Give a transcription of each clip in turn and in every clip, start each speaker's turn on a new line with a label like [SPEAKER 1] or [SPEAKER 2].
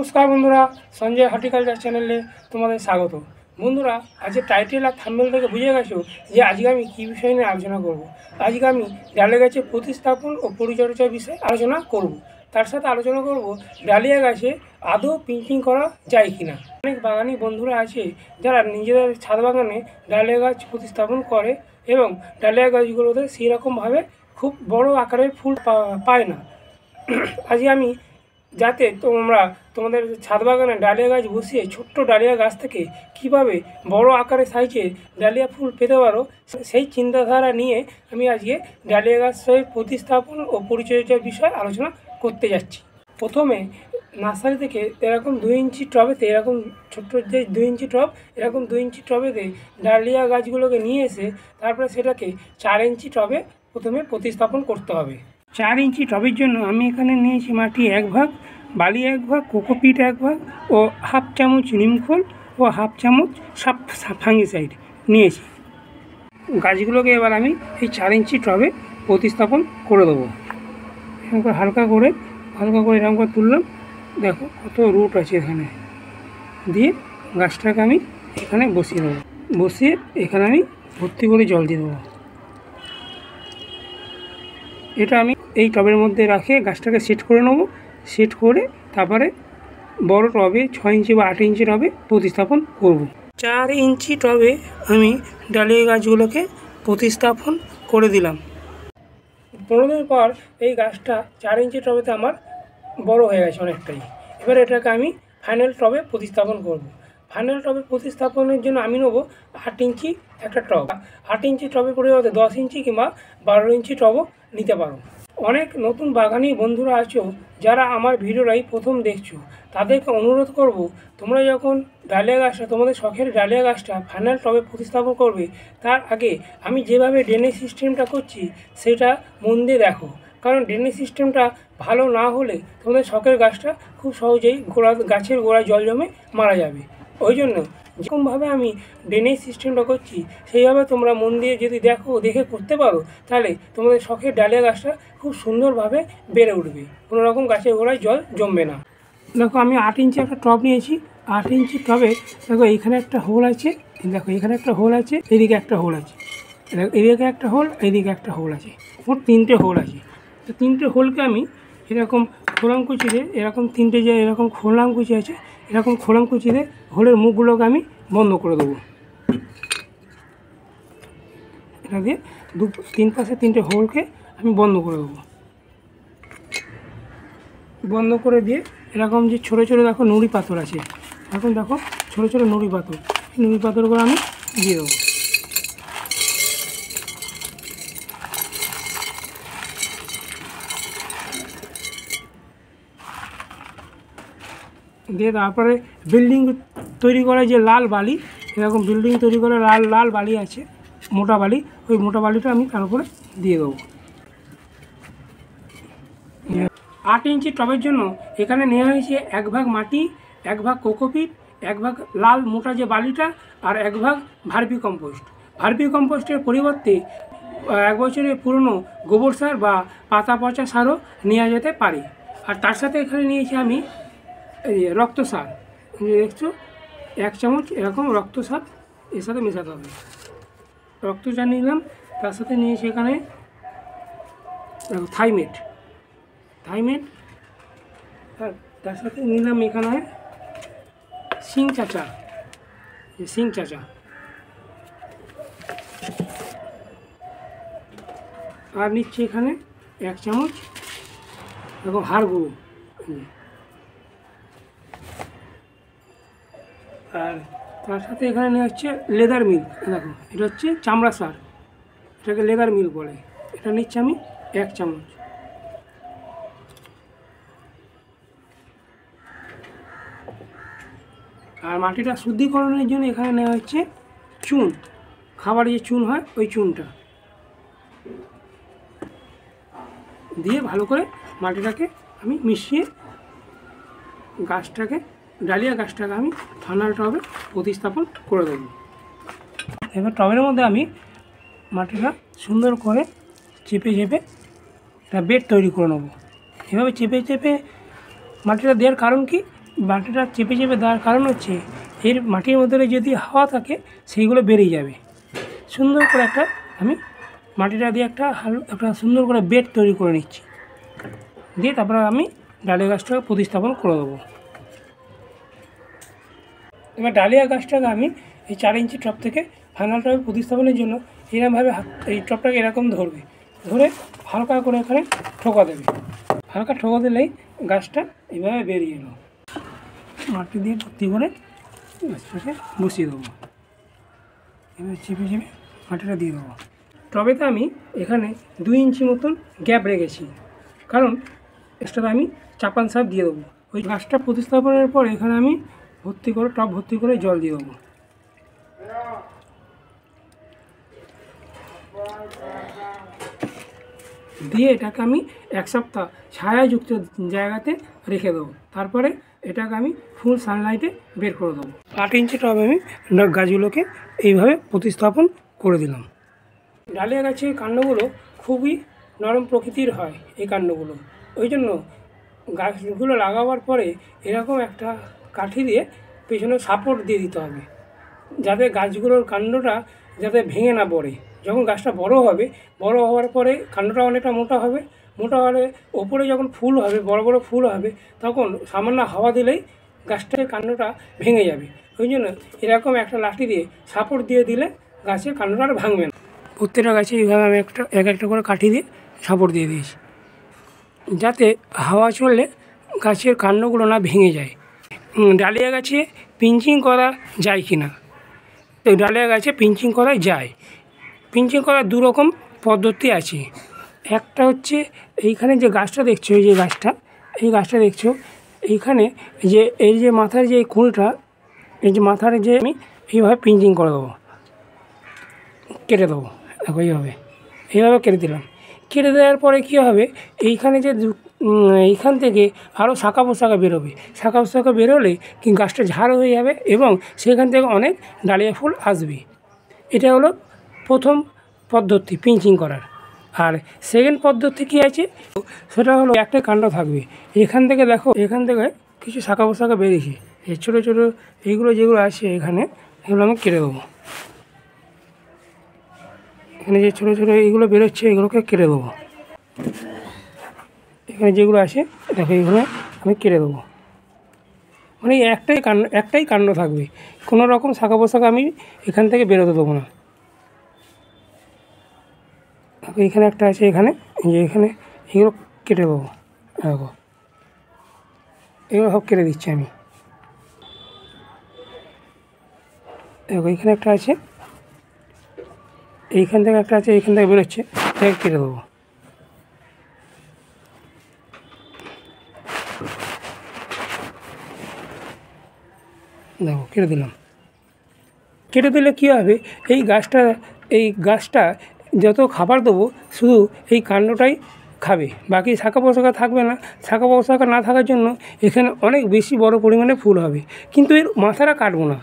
[SPEAKER 1] নমস্কার বন্ধুরা, সঞ্জয় হর্টিকালচার চ্যানেলে তোমাদের স্বাগত। বন্ধুরা, আজকে টাইটেল আর থাম্বনেল থেকে বুঝে গেছো যে আজকে আমি কী বিষয় নিয়ে আলোচনা করব। আজকে আমি ডালিয়া গাছের প্রতিস্থাপন ও পরিচর্যার বিষয়ে আলোচনা করব। তার সাথে আলোচনা করব ডালিয়া গাছে আদৌ পিঞ্চিং করা যায় কি না। অনেক বাগানি বন্ধুরা আছে যারা নিজেদের ছাদ বাগানে ডালিয়া গাছ প্রতিস্থাপন করে এবং ডালিয়া গাছগুলোতে সেরকমভাবে খুব বড় আকারের ফুল পায় না। আজকে আমি যাতে তোমরা তোমাদের ছাদ বাগানে ডালিয়া গাছ বসিয়ে ছোট্ট ডালিয়া গাছ থেকে কীভাবে বড় আকারে সাইজে ডালিয়া ফুল পেতে পারো সেই চিন্তাধারা নিয়ে আমি আজকে ডালিয়া গাছের প্রতিস্থাপন ও পরিচর্যার বিষয়ে আলোচনা করতে যাচ্ছি। প্রথমে নার্সারি থেকে এরকম 2 ইঞ্চি টবেতে, এরকম ছোট্ট যে 2 ইঞ্চি টব, এরকম 2 ইঞ্চি টবেতে ডালিয়া গাছগুলোকে নিয়ে এসে তারপরে সেটাকে 4 ইঞ্চি টবে প্রথমে প্রতিস্থাপন করতে হবে। 4 ইঞ্চি টবের জন্য আমি এখানে নিয়েছি মাটি 1 ভাগ, বালি 1 ভাগ, কোকোপিট 1 ভাগ ও হাফ চামচ নিমখোল ও হাফ চামচ ফাঙ্গিসাইড নিয়েছি। গাছগুলোকে এবার আমি এই 4 ইঞ্চি টবে প্রতিস্থাপন করে দেবো। এরকম করে হালকা করে এরকম করে তুললাম। দেখো কত রুট আছে এখানে। দিয়ে গাছটাকে আমি এখানে বসিয়ে দেবো। বসিয়ে এখানে আমি ভর্তি করে জল দিয়ে দেবো। এটা আমি এই টবের মধ্যে রাখে গাছটাকে সেট করে নেব। সেট করে তারপরে বড় টবে 6 ইঞ্চি বা 8 ইঞ্চি টবে প্রতিস্থাপন করব। 4 ইঞ্চি টবে আমি ডালিয়া গাছগুলোকে প্রতিস্থাপন করে দিলাম। 15 দিন পর এই গাছটা 4 ইঞ্চি টবেতে আমার বড় হয়ে গেছে অনেকটাই। এবার এটাকে আমি ফাইনাল টবে প্রতিস্থাপন করব। ফাইনাল টবে প্রতিস্থাপনের জন্য আমি নেব 8 ইঞ্চি একটা টব। 8 ইঞ্চি টবের পরিবর্তে 10 ইঞ্চি কিংবা 12 ইঞ্চি টবও নিতে পারো। অনেক নতুন বাগানি বন্ধুরা আছো যারা আমার ভিডিওটাই প্রথম দেখছো, তাদেরকে অনুরোধ করব, তোমরা যখন ডালিয়া গাছটা, তোমাদের শখের ডালিয়া গাছটা ফাইনাল টবে প্রতিস্থাপন করবে, তার আগে আমি যেভাবে ড্রেনেজ সিস্টেমটা করছি সেটা মন দিয়ে দেখো। কারণ ড্রেনেজ সিস্টেমটা ভালো না হলে তোমাদের শখের গাছটা খুব সহজেই গাছের গোড়ায় জল জমে মারা যাবে। ওই জন্য যেরকমভাবে আমি ড্রেনেজ সিস্টেমটা করছি সেইভাবে তোমরা মন দিয়ে যদি দেখে করতে পারো, তাহলে তোমাদের শখের ডালিয়া গাছটা খুব সুন্দরভাবে বেড়ে উঠবে, কোনো রকম গাছের গোড়ায় জল জমবে না। দেখো আমি 8 ইঞ্চি একটা টব নিয়েছি। 8 ইঞ্চি টবে দেখো এইখানে একটা হোল আছে, দেখো এখানে একটা হোল আছে, এদিকে একটা হোল আছে, এদিকে একটা হোল, এদিকে একটা হোল আছে, মোট 3টে হোল আছে। তো 3টে হোলকে আমি এরকম খোলামকুচি দিয়ে, এরকম 3টে যে এরকম খোলামকুচি আছে, এরকম খোলামকুচি দিয়ে হোলের মুখগুলোকে আমি বন্ধ করে দেবো। এটা দিয়ে 3 পাশে 3টে হোলকে আমি বন্ধ করে দেবো। বন্ধ করে দিয়ে এরকম যে ছোটো ছোটো দেখো নুড়ি পাথর আছে, এখন দেখো ছোটো ছোটো নুড়ি পাথর, এই নুড়ি পাথরগুলো আমি দিয়ে দেবো। দিয়ে তারপরে বিল্ডিং তৈরি করে যে লাল বালি, এরকম বিল্ডিং তৈরি করে লাল বালি আছে, মোটা বালি, ওই মোটা বালিটা আমি তার উপরে দিয়ে দেবো। 8 ইঞ্চি টবের জন্য এখানে নেওয়া হয়েছে 1 ভাগ মাটি, 1 ভাগ কোকোপিট, 1 ভাগ লাল মোটা যে বালিটা, আর 1 ভাগ ভার্মি কম্পোস্ট। ভার্মি কম্পোস্টের পরিবর্তে 1 বছরের পুরনো গোবর সার বা পাতা পচা সারও নেওয়া যেতে পারে। আর তার সাথে এখানে নিয়েছি আমি রক্ত সার, দেখছো 1 চামচ এরকম রক্ত সার এর সাথে মেশাতে হবে। রক্ত সার নিলাম, তার সাথে নিয়েছি এখানে দেখো থাইমেট, তার সাথে নিলাম এখানে সিং চাচা, আর নিচ্ছি এখানে 1 চামচ দেখো হাড় গুঁড়ো। আর তার সাথে এখানে নেওয়া হচ্ছে লেদার মিল্ক। দেখো এটা হচ্ছে চামড়া সার, এটাকে লেদার মিল্ক বলে। এটা নিচ্ছি আমি 1 চামচ। আর মাটিটা শুদ্ধিকরণের জন্য এখানে নেওয়া হচ্ছে চুন, খাবারে যে চুন হয় ওই চুনটা দিয়ে ভালো করে মাটিটাকে আমি মিশিয়ে ডালিয়া গাছটাকে আমি ফাইনাল টবে প্রতিস্থাপন করে দেবো। এবার টবের মধ্যে আমি মাটিটা সুন্দর করে চেপে একটা বেড তৈরি করে নেবো। এভাবে চেপে মাটিটা দেওয়ার কারণ কি, মাটিটা চেপে চেপে দেওয়ার কারণ হচ্ছে এর মাটির মধ্যে যদি হাওয়া থাকে সেইগুলো বেরিয়ে যাবে। সুন্দর করে আমি মাটিটা দিয়ে একটা সুন্দর করে বেড তৈরি করে নিচ্ছি, দিয়ে তারপরে আমি ডালিয়া গাছটাকে প্রতিস্থাপন করে দেবো। এবার ডালিয়া গাছটাকে আমি এই 4 ইঞ্চি টব থেকে ফাইনাল টবে প্রতিস্থাপনের জন্য এরকমভাবে এই টবটাকে এরকম ধরবে, ধরে হালকা করে এখানে ঠোকা দেবে। হালকা ঠোকা দিলেই গাছটা এইভাবে বেরিয়ে এলো। মাটি দিয়ে ভর্তি করে গাছটাকে বসিয়ে দেবো। এবার চেপে চেপে মাটিটা দিয়ে দেবো। টবেতে আমি এখানে 2 ইঞ্চি মতন গ্যাপ রেখেছি, কারণ এক্সট্রা আমি চাপান সার দিয়ে দেবো। ওই গাছটা প্রতিস্থাপনের পর এখানে আমি টব ভর্তি করে জল দিয়ে দেবো। দিয়ে এটাকে আমি 1 সপ্তাহ ছায়াযুক্ত জায়গাতে রেখে দেবো। তারপরে এটাকে আমি ফুল সানলাইটে বের করে দেবো। 8 ইঞ্চি টবে আমি গাছগুলোকে এইভাবে প্রতিস্থাপন করে দিলাম। ডালিয়া গাছের কাণ্ডগুলো খুবই নরম প্রকৃতির হয়। এই কাণ্ডগুলো ওই জন্য গাছগুলো লাগাবার পরে এরকম একটা কাঠি দিয়ে পেছনে সাপোর্ট দিয়ে দিতে হবে, যাতে গাছগুলোর কাণ্ডটা যাতে ভেঙে না পড়ে। যখন গাছটা বড় হবে, বড় হওয়ার পরে কাণ্ডটা অনেকটা মোটা হবে, মোটা হলে ওপরে যখন ফুল হবে, বড় বড় ফুল হবে, তখন সামান্য হাওয়া দিলেই গাছটার কাণ্ডটা ভেঙে যাবে। ওই জন্য এরকম একটা লাঠি দিয়ে সাপোর্ট দিয়ে দিলে গাছের কাণ্ডটা আর ভাঙবে না। প্রত্যেকটা গাছে এইভাবে আমি একটা করে কাঠি দিয়ে সাপোর্ট দিয়ে দিয়েছি, যাতে হাওয়া চললে গাছের কাণ্ডগুলো না ভেঙে যায়। ডালিয়া গাছে পিঞ্চিং করা যায় কি না? ডালিয়া গাছে পিঞ্চিং করা যায়। পিঞ্চিং করার 2 রকম পদ্ধতি আছে। একটা হচ্ছে এইখানে যে গাছটা দেখছো, এই গাছটা দেখছো, এইখানে এই যে মাথার যে কুলটা, এই যে মাথার যে আমি এইভাবে পিঞ্চিং করে দেবো, কেটে দেবো। দেখো এইভাবে কেটে দিলাম। কেটে দেওয়ার পরে কী হবে, এইখানে যে এইখান থেকে আরও শাখা পোশাখা বেরোবে। শাখা পোশাখা বেরোলে কি গাছটা ঝাড় হয়ে যাবে এবং সেখান থেকে অনেক ডালিয়া ফুল আসবে। এটা হলো প্রথম পদ্ধতি পিঞ্চিং করার। আর সেকেন্ড পদ্ধতি কী আছে, সেটা হলো একটা কাণ্ড থাকবে। এখান থেকে দেখো, এখান থেকে কিছু শাখা পোশাখা বেরিয়েছে। এই ছোটো ছোটো এইগুলো যেগুলো আছে এখানে, এগুলো আমি কেটে দেবো। এখানে যে ছোটো ছোটো এইগুলো বেরোচ্ছে, এগুলোকে কেটে দেবো। এখানে যেগুলো আছে দেখো, এইগুলো আমি কেটে দেবো। মানে একটাই কাণ্ড থাকবে, কোনো রকম শাখা পোশাখা আমি এখান থেকে বেরোতে দেবো না। এখানে একটা আছে, এখানে এগুলো কেটে দেবো। দেখো এগুলো সব কেটে দিচ্ছি আমি। দেখো এখানে একটা আছে, এইখান থেকে একটা আছে, এইখান থেকে বেরোচ্ছে, এটাকে কেটে দেবো। দেখো কেটে দিলাম। কেটে দিলে কী হবে, এই গাছটা যত খাবার দেবো শুধু এই কাণ্ডটাই খাবে, বাকি শাখা পোশাখা থাকবে না। শাখা পোশাখা না থাকার জন্য এখানে অনেক বেশি বড় পরিমাণে ফুল হবে, কিন্তু এর মাথাটা কাটবো না।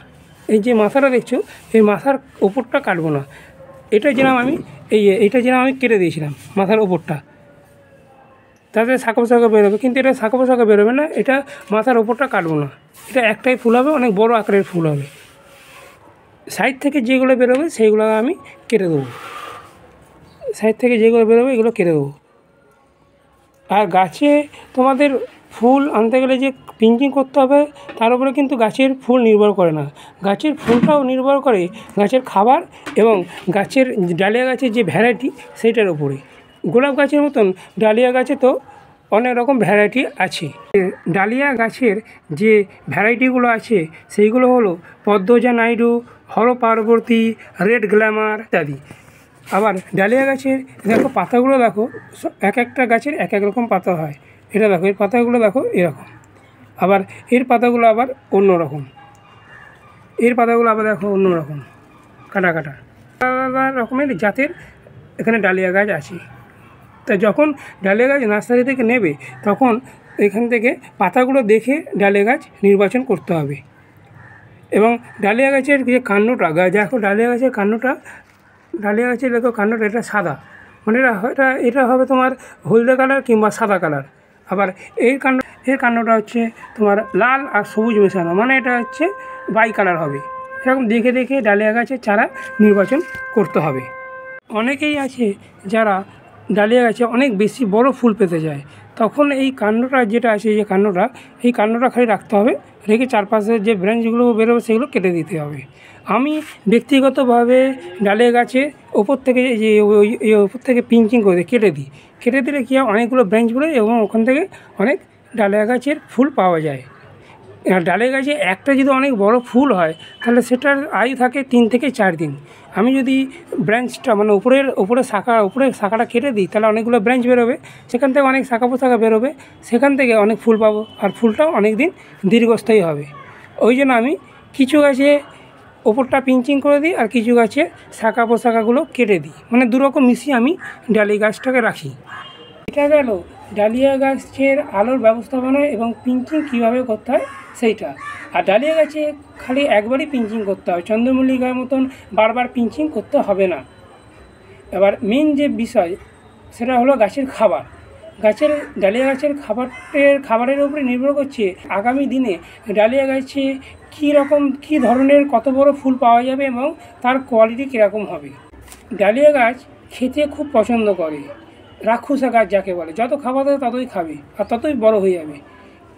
[SPEAKER 1] এই যে মাথাটা দেখছো, এই মাথার ওপরটা কাটবো না। এটা যেরকম আমি কেটে দিয়েছিলাম মাথার ওপরটা, তাতে শাখা পোশাখা বেরোবে, কিন্তু এটা শাখা পোশাখা বেরোবে না। এটা মাথার ওপরটা কাটবো না। এটা একটাই ফুল হবে, অনেক বড় আকারের ফুল হবে। সাইড থেকে যেগুলো বেরোবে সেইগুলো আমি কেটে দেবো। সাইড থেকে যেগুলো বেরোবে এগুলো কেটে দেবো। আর গাছে তোমাদের ফুল আনতে গেলে যে পিঞ্চিং করতে হবে, তার উপরে কিন্তু গাছের ফুল নির্ভর করে না। গাছের ফুলটাও নির্ভর করে গাছের খাবার এবং ডালিয়া গাছের যে ভ্যারাইটি সেইটার উপরে। গোলাপ গাছের মতন ডালিয়া গাছে তো অনেক রকম ভ্যারাইটি আছে। ডালিয়া গাছের যে ভ্যারাইটিগুলো আছে সেইগুলো হলো পদ্মজা নাইডু, হরপার্বতী, রেড গ্ল্যামার ইত্যাদি। আবার ডালিয়া গাছের দেখো পাতাগুলো দেখো, এক একটা গাছের এক এক রকম পাতা হয়। এটা দেখো, এর পাতাগুলো দেখো এরকম, আবার এর পাতাগুলো আবার অন্য রকম, এর পাতাগুলো আবার দেখো অন্য রকম, কাটা কাটা আলাদা রকমের জাতের এখানে ডালিয়া গাছ আছে। তা যখন ডালিয়া গাছ নার্সারি থেকে নেবে, তখন এখান থেকে পাতাগুলো দেখে ডালিয়া গাছ নির্বাচন করতে হবে। এবং ডালিয়া গাছের যে কাণ্ডটা, দেখো ডালিয়া গাছের কাণ্ডটা এটা সাদা, মানে এটা হবে তোমার হলদে কালার কিংবা সাদা কালার। আবার এর কাণ্ডটা হচ্ছে তোমার লাল আর সবুজ মেশানো, মানে এটা হচ্ছে বাই কালার হবে। এরকম দেখে দেখে ডালিয়া গাছের চারা নির্বাচন করতে হবে। অনেকেই আছে যারা ডালিয়া গাছে অনেক বেশি বড় ফুল পেতে যায়, তখন এই কাণ্ডটা যেটা আছে, এই কাণ্ডটা খালি রাখতে হবে, রেখে চারপাশে যে ব্রাঞ্চগুলো বেরোবে সেগুলো কেটে দিতে হবে। আমি ব্যক্তিগতভাবে ডালিয়া গাছে ওপর থেকে ওপর থেকে পিঞ্চিং করে কেটে দিলে কী হয়, অনেকগুলো ব্রাঞ্চ বেরোয় এবং ওখান থেকে অনেক ডালিয়া গাছের ফুল পাওয়া যায়। ডালিয়া গাছে একটা যদি অনেক বড় ফুল হয় তাহলে সেটার আয়ু থাকে 3 থেকে 4 দিন। আমি যদি ব্রাঞ্চটা মানে উপরের শাখাটা কেটে দিই তাহলে অনেকগুলো ব্রাঞ্চ বেরোবে, সেখান থেকে অনেক শাখা প্রশাখা বেরোবে, সেখান থেকে অনেক ফুল পাবো, আর ফুলটাও অনেক দিন দীর্ঘস্থায়ী হবে। ওই জন্য আমি কিছু গাছে ওপরটা পিঞ্চিং করে দিই আর কিছু গাছে শাখা প্রশাখাগুলো কেটে দিই, মানে দুরকম মিশিয়ে আমি ডালিয়া গাছটাকে রাখি। এটা গেল ডালিয়া গাছের আলোর ব্যবস্থাপনা এবং পিঞ্চিং কীভাবে করতে হয় সেইটা। আর ডালিয়া গাছে খালি একবারই পিঞ্চিং করতে হয়, চন্দ্রমল্লিকার মতন বারবার পিঞ্চিং করতে হবে না। এবার মেন যে বিষয় সেটা হলো গাছের খাবার। ডালিয়া গাছের খাবারের উপরে নির্ভর করছে আগামী দিনে ডালিয়া গাছে কী ধরনের কত বড় ফুল পাওয়া যাবে এবং তার কোয়ালিটি কীরকম হবে। ডালিয়া গাছ খেতে খুব পছন্দ করে, রাক্ষুসা গাছ যাকে বলে, যত খাবার দেবে ততই খাবে আর ততই বড় হয়ে যাবে।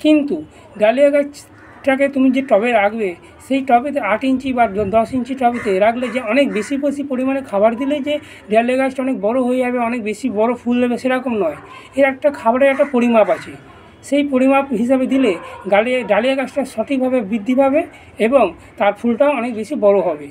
[SPEAKER 1] কিন্তু ডালিয়া গাছটাকে তুমি যে টবে রাখবে, সেই টবেতে 8 ইঞ্চি বা 10 ইঞ্চি টবেতে রাখলে যে অনেক বেশি পরিমাণে খাবার দিলে যে ডালিয়া গাছটা অনেক বড় হয়ে যাবে, অনেক বেশি বড় ফুল দেবে সেরকম নয়। এর একটা খাবারের একটা পরিমাপ আছে, সেই পরিমাপ হিসাবে দিলে ডালিয়া গাছটা সঠিকভাবে বৃদ্ধি পাবে এবং তার ফুলটাও অনেক বেশি বড় হবে।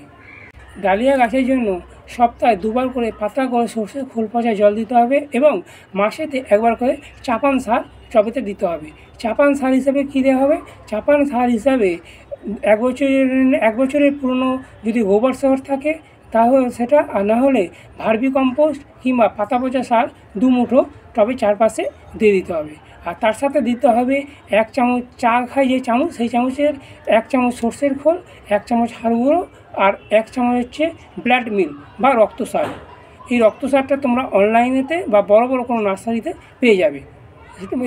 [SPEAKER 1] ডালিয়া গাছের জন্য সপ্তাহে 2 বার করে পাতা করে সর্ষে খোল পচা জল দিতে হবে এবং মাসেতে 1 বার করে চাপান সার টবেতে দিতে হবে। চাপান সার হিসাবে কী দেওয়া হবে? চাপান সার হিসাবে 1 বছরের পুরনো যদি গোবর সার থাকে তাহলে সেটা, আর না হলে ভার্মি কম্পোস্ট কিংবা পাতা পচা সার 2 মুঠো টবে চারপাশে দিয়ে দিতে হবে। আর তার সাথে দিতে হবে 1 চামচ, চা খাই যে চামচ, সেই চামচের 1 চামচ সর্ষের খোল, 1 চামচ হাড় গুঁড়ো আর 1 চামচ হচ্ছে ব্লাড মিল বা রক্ত সার। এই রক্ত সারটা তোমরা অনলাইনেতে বা বড় বড় কোনো নার্সারিতে পেয়ে যাবে।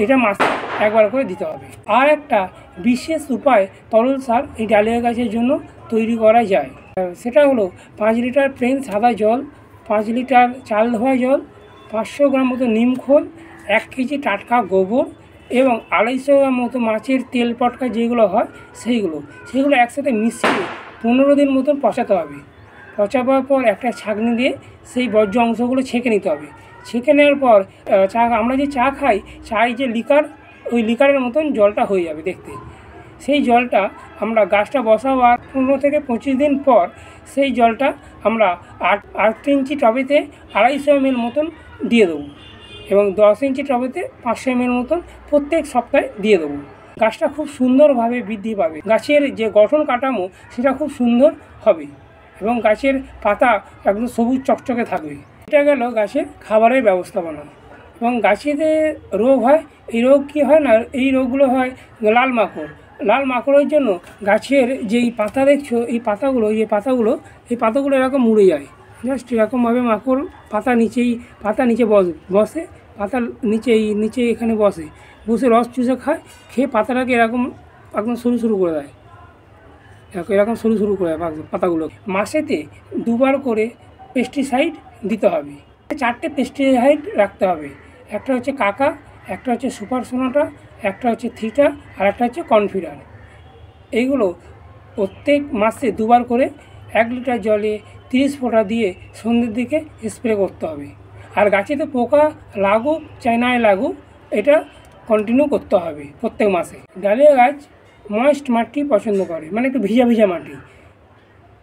[SPEAKER 1] এটা মাসে 1 বার করে দিতে হবে। আর একটা বিশেষ উপায় তরল সার এই ডালিয়া গাছের জন্য তৈরি করা যায়, সেটা হলো 5 লিটার প্লেন সাদা জল, 5 লিটার চাল ধোয়া জল, 500 গ্রাম মতো নিম খোল, 1 কেজি টাটকা গোবর এবং 250 গ্রাম মতো মাছের তেল পটকা যেগুলো হয় সেগুলো একসাথে মিশিয়ে 15 দিন মতন পচাতে হবে। পচাবার পর একটা ছাঁকনি দিয়ে সেই বর্জ্য অংশগুলো ছেঁকে নিতে হবে। ছেঁকে নেওয়ার পর আমরা যে চা খাই, চায়ের যে লিকার, ওই লিকারের মতন জলটা হয়ে যাবে দেখতে। সেই জলটা আমরা গাছটা বসাবার 15 থেকে 25 দিন পর সেই জলটা আমরা 8 ইঞ্চি টবেতে 250 ml মতন দিয়ে দেবো এবং 10 ইঞ্চি টবেতে 500 ml মতন প্রত্যেক সপ্তাহে দিয়ে দেবো। গাছটা খুব সুন্দরভাবে বৃদ্ধি পাবে, গাছের যে গঠন কাঠামো সেটা খুব সুন্দর হবে এবং গাছের পাতা একদম সবুজ চকচকে থাকবে। এটা গেল গাছের খাবারের ব্যবস্থাপনা। এবং গাছেতে রোগ হয়, এই রোগ কী হয় না, এই রোগগুলো হয় লাল মাকড়ের জন্য গাছের যেই পাতা দেখছো, এই পাতাগুলো এরকম মুড়ে যায়, জাস্ট এরকমভাবে মাকড় পাতা নিচে বসে, পাতার নিচে এখানে বসে রস চুষে খায়, খেয়ে পাতাটাকে এরকম একদম সরু করে দেয়, পাতাগুলো। মাসেতে 2 বার করে পেস্টিসাইড দিতে হবে। 4টে পেস্টিসাইড রাখতে হবে, একটা হচ্ছে কাকা, একটা হচ্ছে সুপার সোনাটা, একটা হচ্ছে থিটা আর একটা হচ্ছে কনফিডার। এইগুলো প্রত্যেক মাসে 2 বার করে 1 লিটার জলে 30 ফোঁটা দিয়ে সন্ধ্যের দিকে স্প্রে করতে হবে। আর গাছেতে পোকা লাগুক চাই নাই লাগুক, এটা কন্টিনিউ করতে হবে প্রত্যেক মাসে। ডালিয়া গাছ ময়েস্ট মাটি পছন্দ করে, মানে একটু ভিজা মাটি।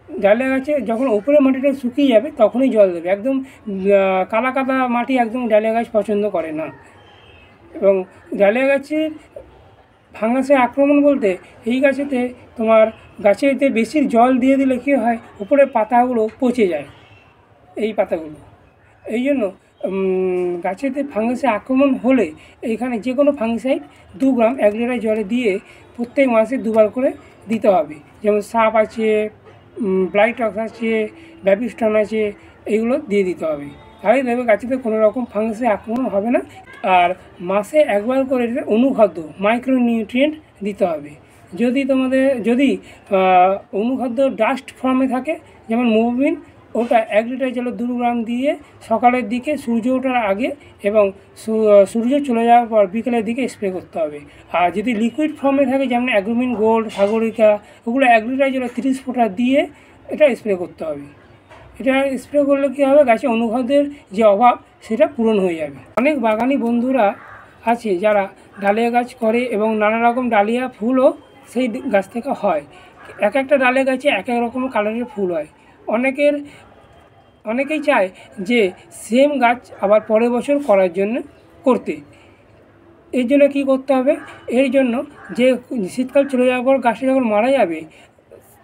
[SPEAKER 1] ডালিয়া গাছে যখন উপরে মাটিটা শুকিয়ে যাবে তখনই জল দেবে, একদম কাদা মাটি একদম ডালিয়া গাছ পছন্দ করে না। এবং ডালিয়া গাছের ফাঙ্গাসের আক্রমণ বলতে, এই গাছেতে তোমার গাছেতে বেশি জল দিয়ে দিলে কী হয়, উপরে পাতাগুলো পচে যায়, এই পাতাগুলো। এই জন্য গাছেতে ফাঙ্গাসের আক্রমণ হলে এইখানে যে কোনো ফাঙ্গিসাইড 2 গ্রাম 1 লিটার জলে দিয়ে প্রত্যেক মাসে 2 বার করে দিতে হবে। যেমন সাপ আছে, ব্লাইটক্স আছে, ব্যাবিস্টন আছে, এইগুলো দিয়ে দিতে হবে। তাহলে দেখবে গাছেতে কোনো রকম ফাঙ্গাসের আক্রমণ হবে না। আর মাসে একবার করে অনুখাদ্য মাইক্রোনিউট্রিয়েন্ট দিতে হবে। যদি অনুখাদ্য ডাস্ট ফর্মে থাকে, যেমন মোবিন, ওটা 1 লিটার জলে 2 গ্রাম দিয়ে সকালের দিকে সূর্য ওঠার আগে এবং সূর্য চলে যাওয়ার পর বিকেলের দিকে স্প্রে করতে হবে। আর যদি লিকুইড ফর্মে থাকে, যেমন অ্যাগ্রোমিন গোল্ড, সাগরিকা, ওগুলো 1 লিটার জলে 30 ফোঁটা দিয়ে এটা স্প্রে করতে হবে। এটা স্প্রে করলে কী হবে, গাছে অনুখাদ্যের যে অভাব সেটা পূরণ হয়ে যাবে। অনেক বাগানি বন্ধুরা আছে যারা ডালিয়া গাছ করে এবং নানা রকম ডালিয়া ফুলও সেই গাছ থেকে হয়। এক একটা ডালিয়া গাছে এক এক রকম কালারের ফুল হয়। অনেকেই চায় যে সেম গাছ আবার পরের বছর করার জন্য করতে। এর জন্য কী করতে হবে, এর জন্য যে শীতকাল চলে যাওয়ার পর গাছটা যখন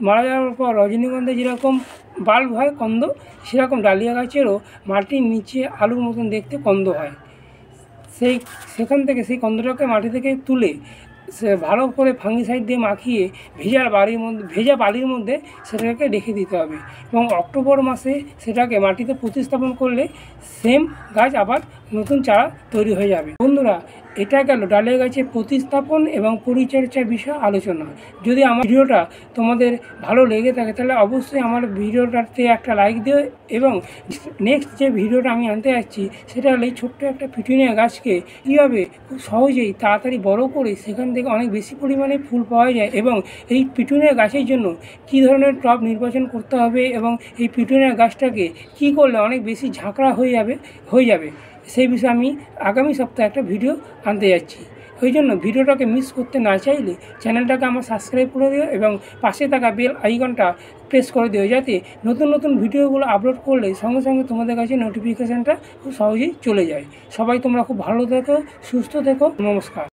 [SPEAKER 1] মারা যাওয়ার পর রজনীগন্ধা যেরকম বাল্ব হয় কন্দ, সেরকম ডালিয়া গাছেরও মাটির নিচে আলুর মতন দেখতে কন্দ হয়। সেখান থেকে সেই কন্দটাকে মাটি থেকে তুলে ভালো করে ফাঙ্গিসাইড দিয়ে মাখিয়ে ভেজা বালির মধ্যে সেটাকে রেখে দিতে হবে এবং অক্টোবর মাসে সেটাকে মাটিতে প্রতিস্থাপন করলে সেম গাছ আবার নতুন চারা তৈরি হয়ে যাবে। বন্ধুরা, এটা গেল ডালিয়া গাছের প্রতিস্থাপন এবং পরিচর্যার বিষয়ে আলোচনা। যদি আমার ভিডিওটা তোমাদের ভালো লেগে থাকে তাহলে অবশ্যই আমার ভিডিওটাতে একটা লাইক দিও এবং নেক্সট যে ভিডিওটা আমি আনতে যাচ্ছি সেটা হলো এই ছোট্ট একটা পিটুনিয়া গাছকে কীভাবে খুব সহজেই তাড়াতাড়ি বড় করে সেখান থেকে অনেক বেশি পরিমাণে ফুল পাওয়া যায় এবং এই পিটুনিয়া গাছের জন্য কী ধরনের টব নির্বাচন করতে হবে এবং এই পিটুনিয়া গাছটাকে কী করলে অনেক বেশি ঝাঁকড়া হয়ে যাবে সেই বিষয়ে আমি আগামী সপ্তাহে একটা ভিডিও আনতে যাচ্ছি। ওই জন্য ভিডিওটাকে মিস করতে না চাইলে চ্যানেলটাকে আমার সাবস্ক্রাইব করে দিও এবং পাশে থাকা বেল আইকনটা প্রেস করে দিও, যাতে নতুন নতুন ভিডিওগুলো আপলোড করলে সঙ্গে সঙ্গে তোমাদের কাছে নোটিফিকেশানটা খুব সহজেই চলে যায়। সবাই তোমরা খুব ভালো থেকো, সুস্থ থেকো। নমস্কার।